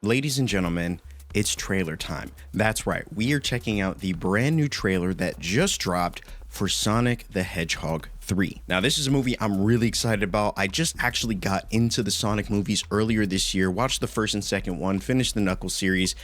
Ladies and gentlemen, it's trailer time. That's right, we are checking out the brand new trailer that just dropped for Sonic the Hedgehog 3. Now, this is a movie I'm really excited about. I just actually got into the Sonic movies earlier this year, watched the first and second one, finished the Knuckles series,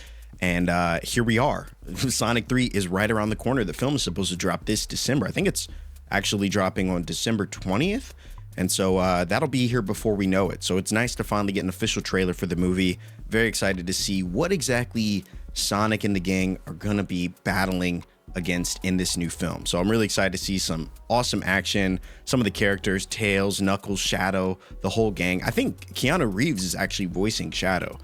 and here we are. Sonic 3 is right around the corner. The film is supposed to drop this December. I think it's actually dropping on December 20th. And so that'll be here before we know it. So it's nice to finally get an official trailer for the movie. Very excited to see what exactly Sonic and the gang are going to be battling against in this new film. So I'm really excited to see some awesome action. Some of the characters, Tails, Knuckles, Shadow, the whole gang. I think Keanu Reeves is actually voicing Shadow.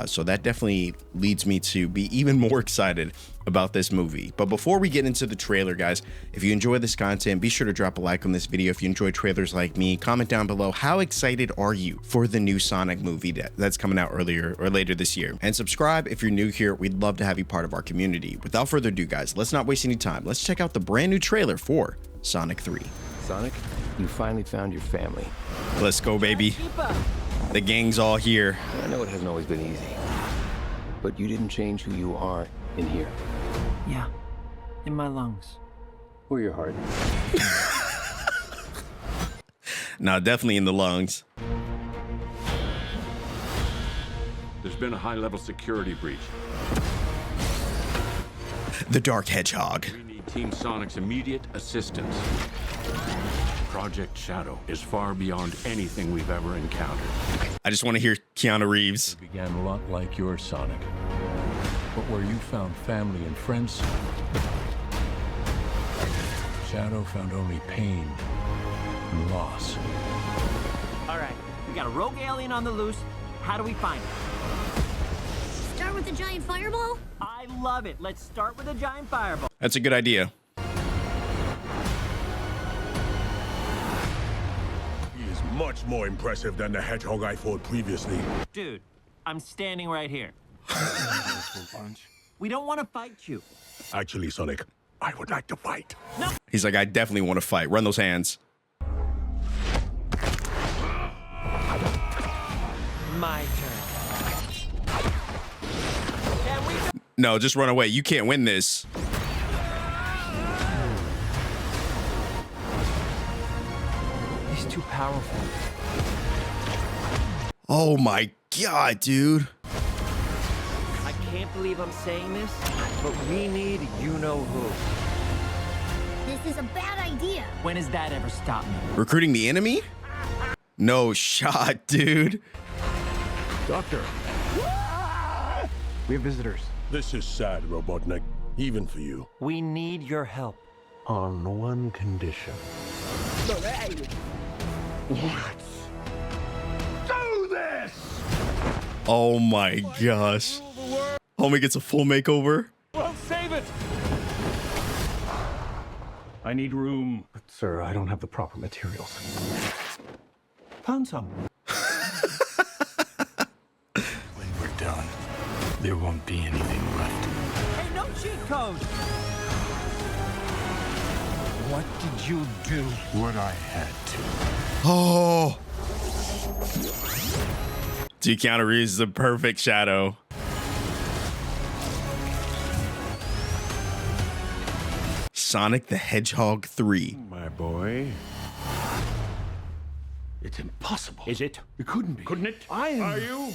So that definitely leads me to be even more excited about this movie. But before we get into the trailer, guys, if you enjoy this content, be sure to drop a like on this video. If you enjoy trailers like me, comment down below, how excited are you for the new Sonic movie that's coming out earlier or later this year? And subscribe if you're new here. We'd love to have you part of our community. Without further ado, guys, let's not waste any time. Let's check out the brand new trailer for Sonic 3. Sonic, you finally found your family. Let's go, baby. The gang's all here. I know it hasn't always been easy, but you didn't change who you are in here. Yeah, in my lungs. Or your heart. No, definitely in the lungs. There's been a high-level security breach. The Dark Hedgehog. We need Team Sonic's immediate assistance. Project Shadow is far beyond anything we've ever encountered. I just want to hear Keanu Reeves. It began a lot like your Sonic, but where you found family and friends, Shadow found only pain and loss. All right, we got a rogue alien on the loose. How do we find it? Start with a giant fireball? I love it. Let's start with a giant fireball. That's a good idea. He is much more impressive than the Hedgehog I fought previously. Dude, I'm standing right here. We don't want to fight you. Actually, Sonic, I would like to fight. No. He's like, I definitely want to fight. Run those hands. My turn. Can we go? No, just run away. You can't win this. He's too powerful. Oh my God, dude. I can't believe I'm saying this, but we need you-know-who. This is a bad idea. When has that ever stopped me? Recruiting the enemy? No shot, dude. Doctor, We have visitors. this is sad, Robotnik. Even for you. We need your help. On one condition. Do this! Oh my gosh. Homie gets a full makeover. Well, save it! I need room. But, sir, I don't have the proper materials. Found some. When we're done, there won't be anything left. Hey, no cheat code! What did you do? What I had to. Oh. Dude, Keanu Reeves is the perfect Shadow. Sonic the Hedgehog 3. My boy. It's impossible. Is it? It couldn't be. Couldn't it? Are you?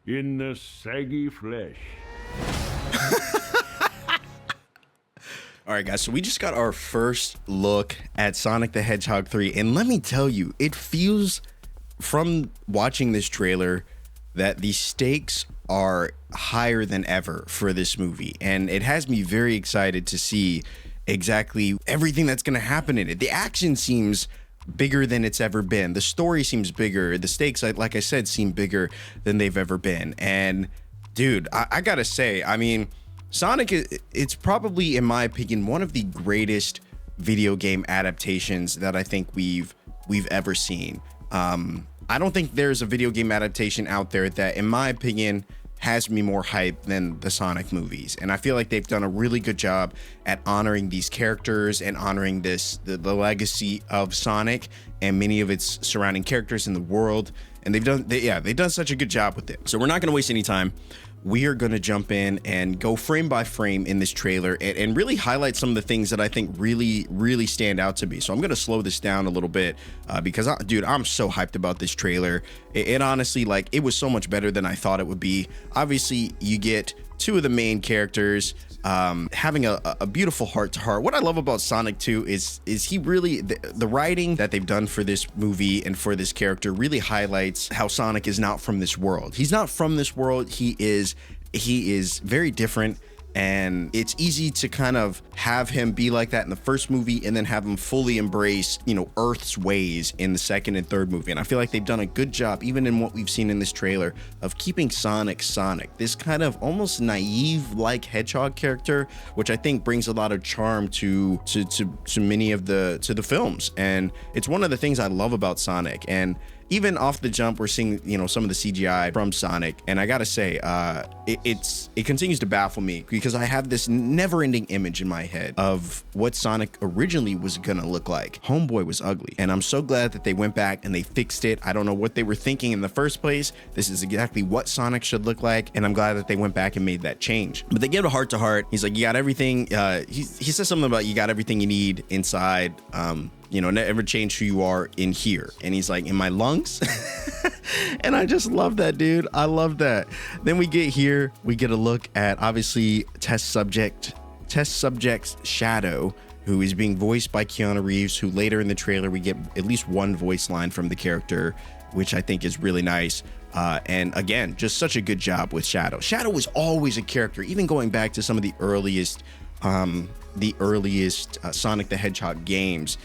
In the saggy flesh. All right, guys, so we just got our first look at Sonic the Hedgehog 3, and let me tell you, it feels from watching this trailer that the stakes are higher than ever for this movie, and it has me very excited to see exactly everything that's going to happen in it. The action seems bigger than it's ever been. The story seems bigger. The stakes, like I said, seem bigger than they've ever been. And dude, I gotta say, I mean, Sonic, it's probably, in my opinion, one of the greatest video game adaptations that I think we've ever seen. I don't think there's a video game adaptation out there that, in my opinion, has me more hype than the Sonic movies. And I feel like they've done a really good job at honoring these characters and honoring the legacy of Sonic and many of its surrounding characters in the world. and they've done such a good job with it. So we're not going to waste any time. We are going to jump in and go frame by frame in this trailer and really highlight some of the things that I think really stand out to me. So I'm going to slow this down a little bit because, dude, I'm so hyped about this trailer. It honestly, like, it was so much better than I thought it would be. Obviously, you get two of the main characters having a beautiful heart-to-heart. What I love about Sonic 2 is he really, the writing that they've done for this movie and for this character really highlights how Sonic is not from this world. He's not from this world. He is very different. And it's easy to kind of have him be like that in the first movie and then have him fully embrace, you know, Earth's ways in the second and third movie. And I feel like they've done a good job, even in what we've seen in this trailer, of keeping Sonic, this kind of almost naive like Hedgehog character, which I think brings a lot of charm to many of the films. And it's one of the things I love about Sonic. And even off the jump, we're seeing, you know, some of the CGI from Sonic, and I gotta say, it continues to baffle me because I have this never-ending image in my head of what Sonic originally was gonna look like. Homeboy was ugly, and I'm so glad that they went back and they fixed it. I don't know what they were thinking in the first place. This is exactly what Sonic should look like, and I'm glad that they went back and made that change. But they give a heart-to-heart. He's like, you got everything. He says something about you got everything you need inside. You know, never change who you are in here. And he's like, in my lungs? And I just love that, dude. I love that. Then we get here, we get a look at, obviously, test subject's Shadow, who is being voiced by Keanu Reeves, who later in the trailer, we get at least one voice line from the character, which I think is really nice. And again, just such a good job with Shadow. Shadow was always a character, even going back to some of the earliest Sonic the Hedgehog games.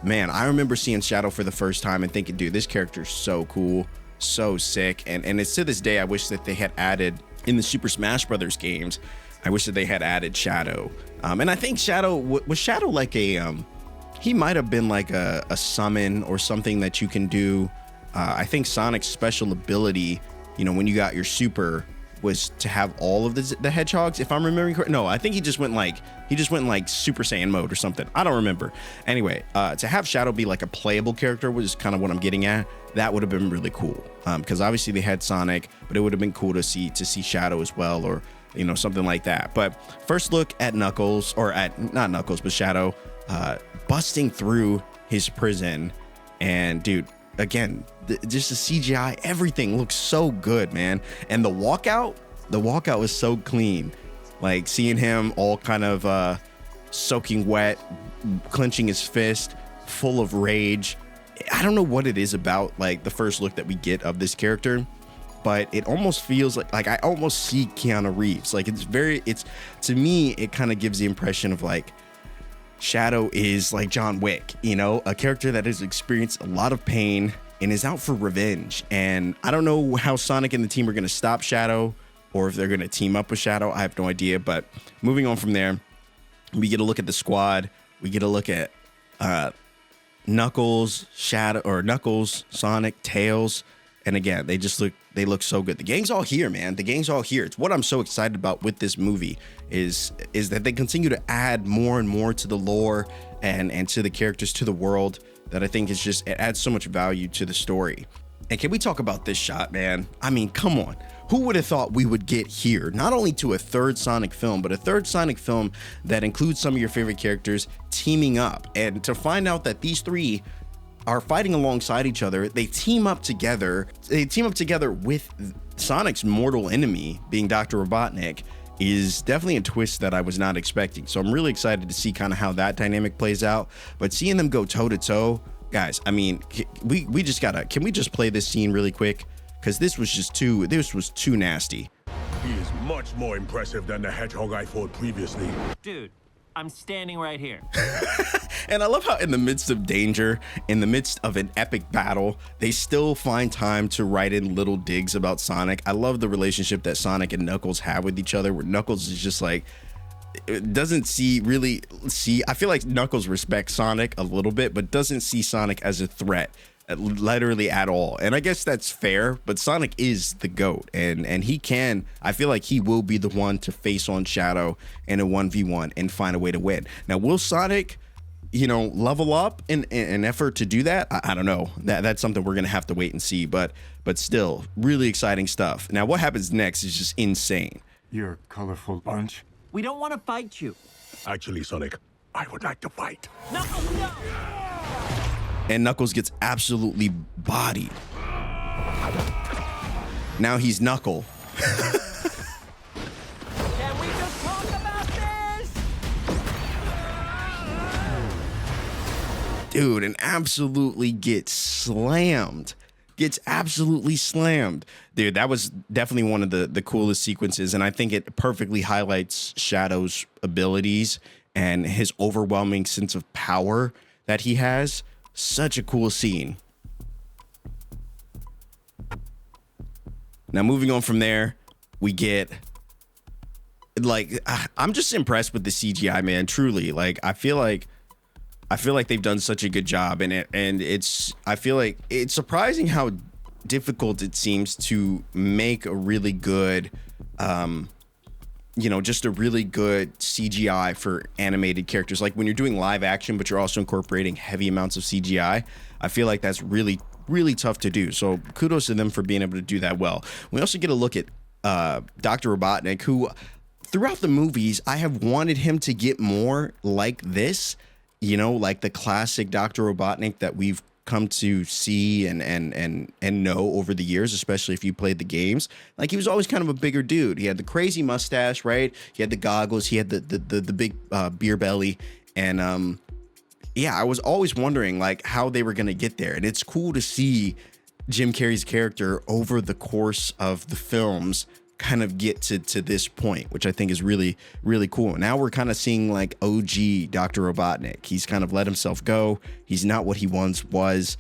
Man, I remember seeing Shadow for the first time and thinking, dude, this character's so cool, so sick. And it's to this day, I wish that they had added in the Super Smash Brothers games, I wish that they had added Shadow. And I think Shadow, was Shadow like he might have been like a summon or something that you can do. I think Sonic's special ability, you know, when you got your super, was to have all of the hedgehogs, if I'm remembering correct. No, I think he just went like Super Saiyan mode or something. I don't remember. Anyway, to have Shadow be like a playable character was kind of what I'm getting at. That would have been really cool. Because obviously they had Sonic, but it would have been cool to see Shadow as well, or, you know, something like that. But first look at Knuckles, or at not Knuckles, but Shadow, busting through his prison. And dude, again, just the CGI, everything looks so good, man. And the walkout was so clean. Like seeing him all kind of soaking wet, clenching his fist, full of rage. I don't know what it is about like the first look that we get of this character, but it almost feels like I almost see Keanu Reeves. Like it's to me, it kind of gives the impression of like Shadow is like John Wick, you know, a character that has experienced a lot of pain and is out for revenge. And I don't know how Sonic and the team are going to stop Shadow, or if they're going to team up with Shadow. I have no idea. But moving on from there, we get a look at the squad. We get a look at Knuckles, Sonic, Tails. And again, they look so good. The gang's all here, man. The gang's all here. It's what I'm so excited about with this movie is that they continue to add more and more to the lore and to the characters, to the world, that I think is just, it adds so much value to the story. And can we talk about this shot, man? I mean, come on. Who would have thought we would get here, not only to a third Sonic film, but a third Sonic film that includes some of your favorite characters teaming up, and to find out that these three are fighting alongside each other. They team up together with Sonic's mortal enemy being Dr. Robotnik, is definitely a twist that I was not expecting. So I'm really excited to see kind of how that dynamic plays out. But seeing them go toe to toe, guys, I mean, can we just play this scene really quick? Because this was too nasty. He is much more impressive than the Hedgehog I fought previously. Dude, I'm standing right here. And I love how in the midst of danger, in the midst of an epic battle, they still find time to write in little digs about Sonic. I love the relationship that Sonic and Knuckles have with each other, where Knuckles is just like, doesn't see, I feel like Knuckles respects Sonic a little bit, but doesn't see Sonic as a threat, literally at all. And I guess that's fair, but Sonic is the GOAT, and I feel like he will be the one to face on Shadow in a 1v1 and find a way to win. Now, will Sonic you know, level up in an effort to do that? I don't know. That's something we're gonna have to wait and see. But still, really exciting stuff. Now, what happens next is just insane. You're a colorful bunch. We don't want to fight you. Actually, Sonic, I would like to fight. No, no. And Knuckles gets absolutely bodied. Now he's Knuckle. Can we just talk about this? Dude, and absolutely gets slammed. Gets absolutely slammed. Dude, that was definitely one of the coolest sequences, and I think it perfectly highlights Shadow's abilities and his overwhelming sense of power that he has. Such a cool scene. Now, moving on from there, we get, like, I'm just impressed with the CGI, man. Truly, like, I feel like they've done such a good job in it, and I feel like it's surprising how difficult it seems to make a really good, you know, just a really good CGI for animated characters. Like when you're doing live action, but you're also incorporating heavy amounts of CGI, I feel like that's really tough to do. So kudos to them for being able to do that well. We also get a look at Dr. Robotnik, who throughout the movies, I have wanted him to get more like this, you know, like the classic Dr. Robotnik that we've come to see and know over the years, especially if you played the games. Like, he was always kind of a bigger dude. He had the crazy mustache, right? He had the goggles, he had the big beer belly, and yeah, I was always wondering like how they were gonna get there. And it's cool to see Jim Carrey's character over the course of the films kind of get to this point, which I think is really cool. Now we're kind of seeing like OG Dr. Robotnik. He's kind of let himself go. He's not what he once was.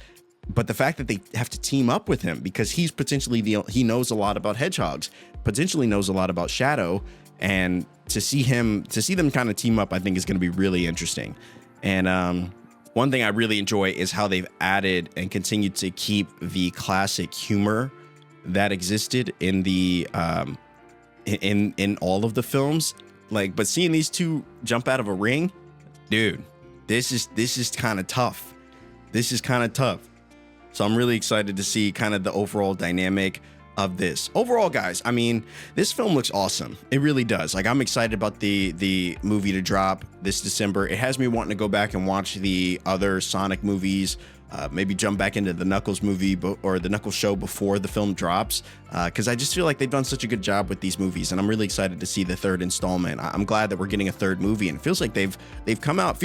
But the fact that they have to team up with him because he's potentially he knows a lot about hedgehogs, potentially knows a lot about Shadow, and to see them kind of team up, I think is going to be really interesting. And one thing I really enjoy is how they've added and continued to keep the classic humor that existed in the in all of the films. Like, but seeing these two jump out of a ring, dude, this is kind of tough. This is kind of tough. So I'm really excited to see kind of the overall dynamic of this. Overall, guys, I mean, this film looks awesome. It really does. Like, I'm excited about the movie to drop this December. It has me wanting to go back and watch the other Sonic movies, maybe jump back into the Knuckles movie or the Knuckles show before the film drops, because I just feel like they've done such a good job with these movies, and I'm really excited to see the third installment. I'm glad that we're getting a third movie, and it feels like they've come out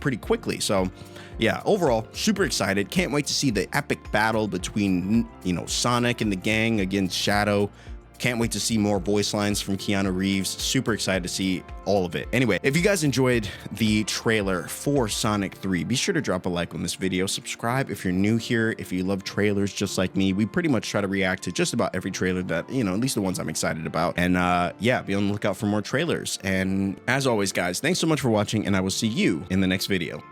pretty quickly. So yeah, overall, super excited. Can't wait to see the epic battle between, you know, Sonic and the gang against Shadow. Can't wait to see more voice lines from Keanu Reeves. Super excited to see all of it. Anyway, if you guys enjoyed the trailer for Sonic 3, be sure to drop a like on this video. Subscribe if you're new here. If you love trailers just like me, we pretty much try to react to just about every trailer that, you know, at least the ones I'm excited about. And yeah, be on the lookout for more trailers. And as always, guys, thanks so much for watching, and I will see you in the next video.